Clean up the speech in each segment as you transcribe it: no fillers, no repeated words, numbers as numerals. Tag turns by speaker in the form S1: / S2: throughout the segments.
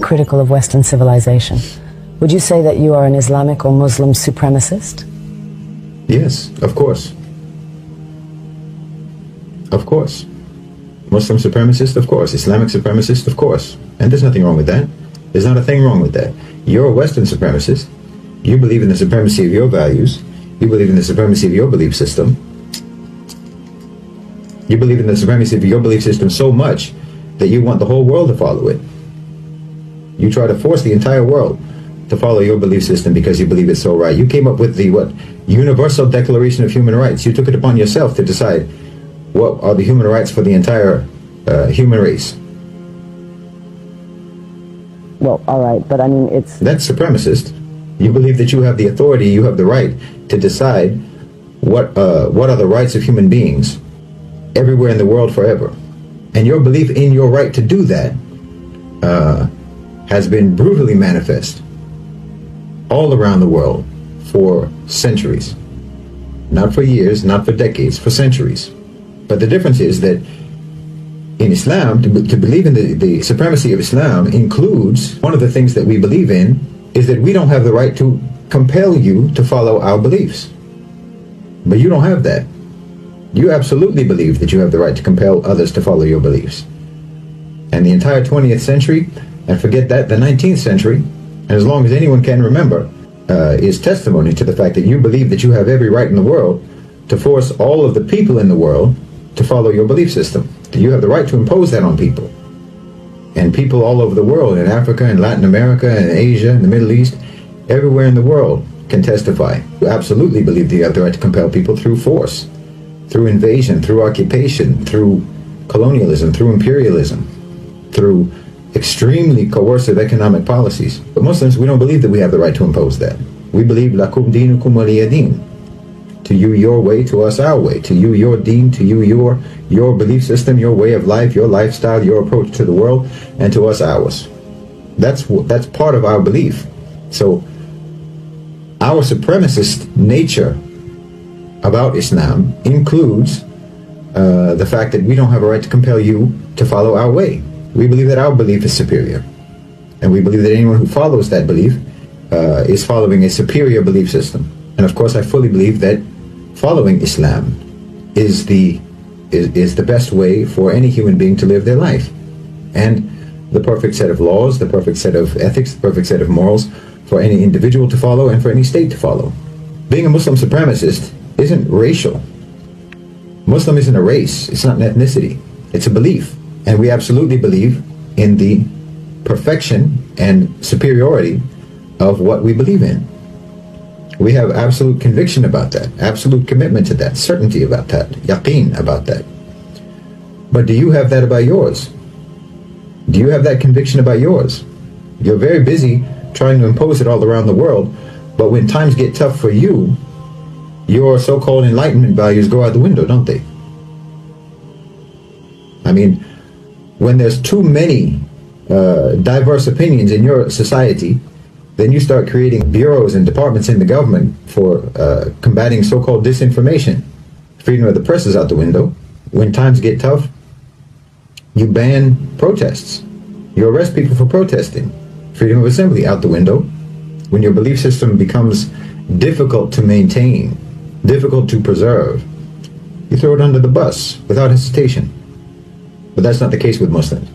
S1: critical of Western civilization. Would you say that you are an Islamic or Muslim supremacist?
S2: Yes, of course. Of course. Muslim supremacist, of course. Islamic supremacist, of course. And there's nothing wrong with that. There's not a thing wrong with that. You're a Western supremacist. You believe in the supremacy of your values. You believe in the supremacy of your belief system. You believe in the supremacy of your belief system so much that you want the whole world to follow it. You try to force the entire world to follow your belief system because you believe it's so right. You came up with the, Universal Declaration of Human Rights. You took it upon yourself to decide what are the human rights for the entire human race.
S1: Well, all right, but I mean,
S2: That's supremacist. You believe that you have the authority, you have the right to decide what are the rights of human beings everywhere in the world forever. And your belief in your right to do that has been brutally manifest all around the world for centuries. Not for years, not for decades, for centuries. But the difference is that in Islam, to believe in the supremacy of Islam includes, one of the things that we believe in is that we don't have the right to compel you to follow our beliefs. But you don't have that. You absolutely believe that you have the right to compel others to follow your beliefs. And the entire 20th century, and forget that, the 19th century, and as long as anyone can remember, is testimony to the fact that you believe that you have every right in the world to force all of the people in the world to follow your belief system. That you have the right to impose that on people. And people all over the world, in Africa, in Latin America, in Asia, in the Middle East, everywhere in the world can testify. You absolutely believe that you have the right to compel people through force, through invasion, through occupation, through colonialism, through imperialism, through extremely coercive economic policies. But Muslims, we don't believe that we have the right to impose that. We believe lakum dinukum waliya din. To you your way, to us our way. To you your deen, to you your belief system, your way of life, your lifestyle, your approach to the world, and to us ours. That's part of our belief. So our supremacist nature about Islam includes the fact that we don't have a right to compel you to follow our way. We believe that our belief is superior. And we believe that anyone who follows that belief is following a superior belief system. And of course I fully believe that following Islam is the best way for any human being to live their life. And the perfect set of laws, the perfect set of ethics, the perfect set of morals for any individual to follow and for any state to follow. Being a Muslim supremacist isn't racial. Muslim isn't a race, it's not an ethnicity, it's a belief. And we absolutely believe in the perfection and superiority of what we believe in. We have absolute conviction about that, absolute commitment to that, certainty about that, yaqeen about that. But do you have that about yours? Do you have that conviction about yours? You're very busy trying to impose it all around the world, but when times get tough for you, your so-called enlightenment values go out the window, don't they? I mean, when there's too many diverse opinions in your society, then you start creating bureaus and departments in the government for combating so-called disinformation. Freedom of the press is out the window. When times get tough, you ban protests. You arrest people for protesting. Freedom of assembly out the window. When your belief system becomes difficult to maintain, difficult to preserve, you throw it under the bus without hesitation. But that's not the case with Muslims.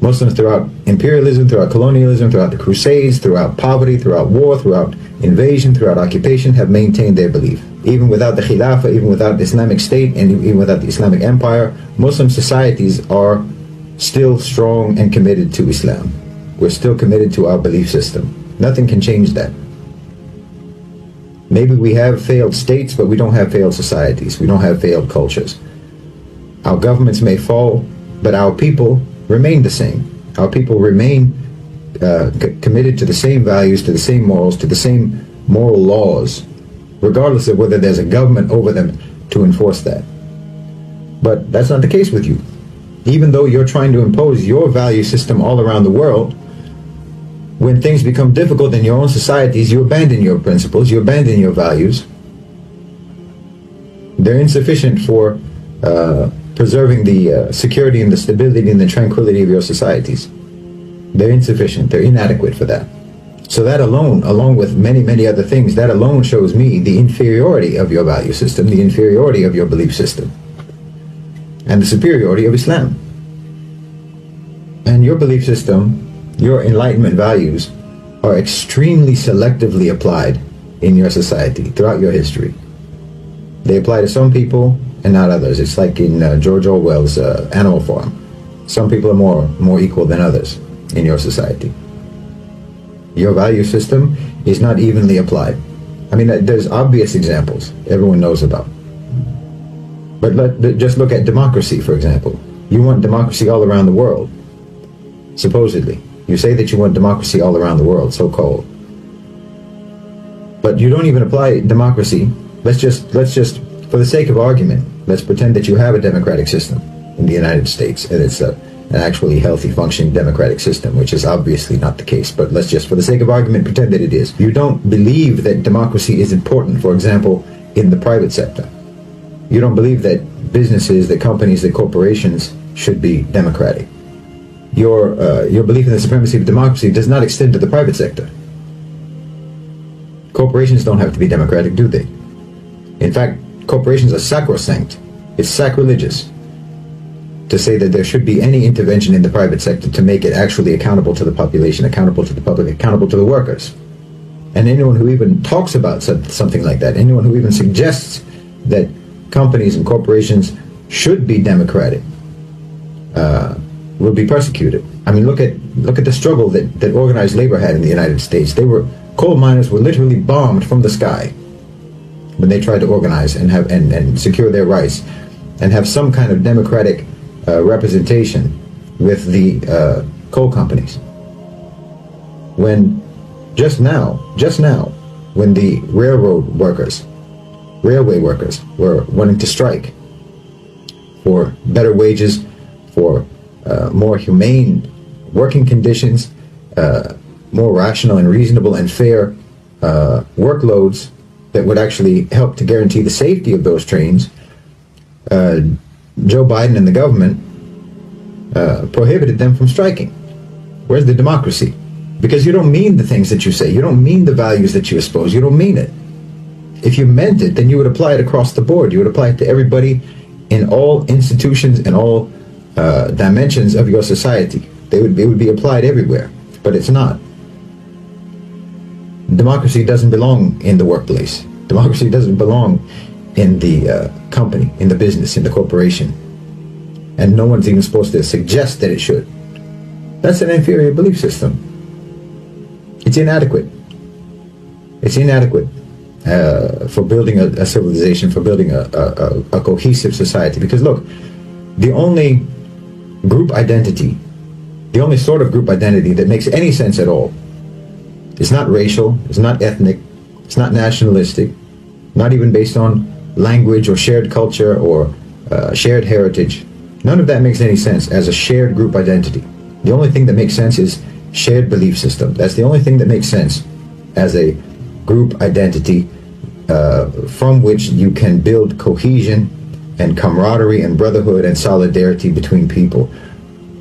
S2: Muslims throughout imperialism, throughout colonialism, throughout the Crusades, throughout poverty, throughout war, throughout invasion, throughout occupation, have maintained their belief. Even without the Khilafah, even without the Islamic State, and even without the Islamic Empire, Muslim societies are still strong and committed to Islam. We're still committed to our belief system. Nothing can change that. Maybe we have failed states, but we don't have failed societies. We don't have failed cultures. Our governments may fall, but our people remain the same. Our people remain committed to the same values, to the same morals, to the same moral laws, regardless of whether there's a government over them to enforce that. But that's not the case with you. Even though you're trying to impose your value system all around the world, when things become difficult in your own societies, you abandon your principles, you abandon your values. They're insufficient for preserving the security and the stability and the tranquility of your societies. They're insufficient. They're inadequate for that. So that alone, along with many, many other things, that alone shows me the inferiority of your value system, the inferiority of your belief system, and the superiority of Islam. And your belief system, your enlightenment values, are extremely selectively applied in your society throughout your history. They apply to some people and not others. It's like in George Orwell's Animal Farm. Some people are more equal than others in your society. Your value system is not evenly applied. I mean, there's obvious examples everyone knows about. But just look at democracy, for example. You want democracy all around the world, supposedly. You say that you want democracy all around the world, so-called. But you don't even apply democracy. Let's just, for the sake of argument, let's pretend that you have a democratic system in the United States, and it's an actually healthy, functioning democratic system, which is obviously not the case. But let's just, for the sake of argument, pretend that it is. You don't believe that democracy is important, for example, in the private sector. You don't believe that businesses, that companies, that corporations should be democratic. Your belief in the supremacy of democracy does not extend to the private sector. Corporations don't have to be democratic, do they? In fact, corporations are sacrosanct. It's sacrilegious to say that there should be any intervention in the private sector to make it actually accountable to the population, accountable to the public, accountable to the workers. And anyone who even talks about something like that, anyone who even suggests that companies and corporations should be democratic, will be persecuted. I mean, look at the struggle that organized labor had in the United States. Coal miners were literally bombed from the sky when they tried to organize and secure their rights and have some kind of democratic representation with the coal companies. When just now, when the railway workers were wanting to strike for better wages, for more humane working conditions, more rational and reasonable and fair workloads that would actually help to guarantee the safety of those trains, Joe Biden and the government prohibited them from striking. Where's the democracy? Because you don't mean the things that you say. You don't mean the values that you espouse. You don't mean it. If you meant it, then you would apply it across the board. You would apply it to everybody in all institutions and all dimensions of your society. It would be applied everywhere, but it's not. Democracy doesn't belong in the workplace. Democracy doesn't belong in the company, in the business, in the corporation. And no one's even supposed to suggest that it should. That's an inferior belief system. It's inadequate. It's inadequate for building a civilization, for building a cohesive society. Because look, the only group identity, the only sort of group identity that makes any sense at all, it's not racial, it's not ethnic, it's not nationalistic, not even based on language or shared culture or shared heritage. None of that makes any sense as a shared group identity. The only thing that makes sense is shared belief system. That's the only thing that makes sense as a group identity from which you can build cohesion and camaraderie and brotherhood and solidarity between people.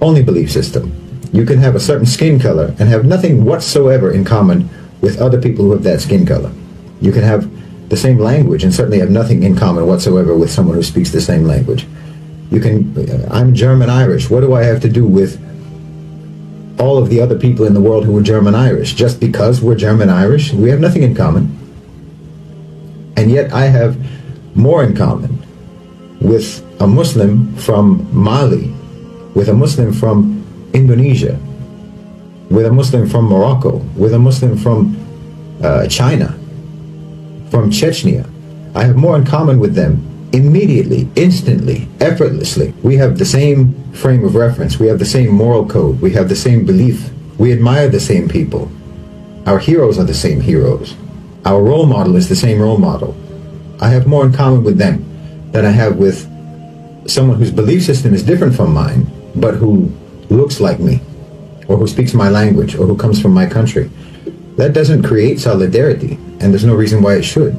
S2: Only belief system. You can have a certain skin color and have nothing whatsoever in common with other people who have that skin color. You can have the same language and certainly have nothing in common whatsoever with someone who speaks the same language. You can, I'm German Irish. What do I have to do with all of the other people in the world who are German Irish? Just because we're German Irish, we have nothing in common. And yet I have more in common with a Muslim from Mali, with a Muslim from Indonesia, with a Muslim from Morocco, with a Muslim from China, from Chechnya. I have more in common with them immediately, instantly, effortlessly. We have the same frame of reference. We have the same moral code. We have the same belief. We admire the same people. Our heroes are the same heroes. Our role model is the same role model. I have more in common with them than I have with someone whose belief system is different from mine, but who looks like me, or who speaks my language, or who comes from my country. That doesn't create solidarity, and there's no reason why it should.